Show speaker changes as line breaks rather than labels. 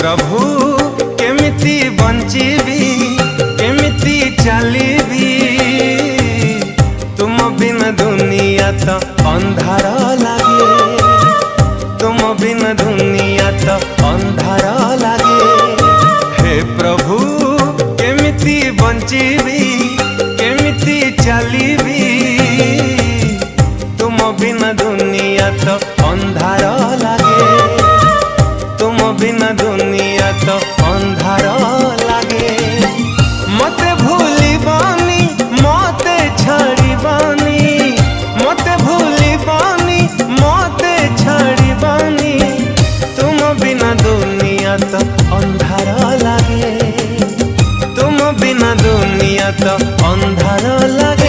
प्रभु केमिति बंचीबी केमिति चलीबी तुम बिना दुनिया तो अंधार लागे तुम बिना दुनिया तो अंधार लागे हे प्रभु केमिति बंचीबी केमिति चलीबी तुम बिना दुनिया तो अंधार लागे तुम बिना दुनिया तो अंधार लागे मते भूलिबानी मते छाड़िबानी मते भूलिबानी मते छाड़िबानी तुम बिना दुनिया तो अंधार लागे तुम बिना दुनिया तो अंधार लागे।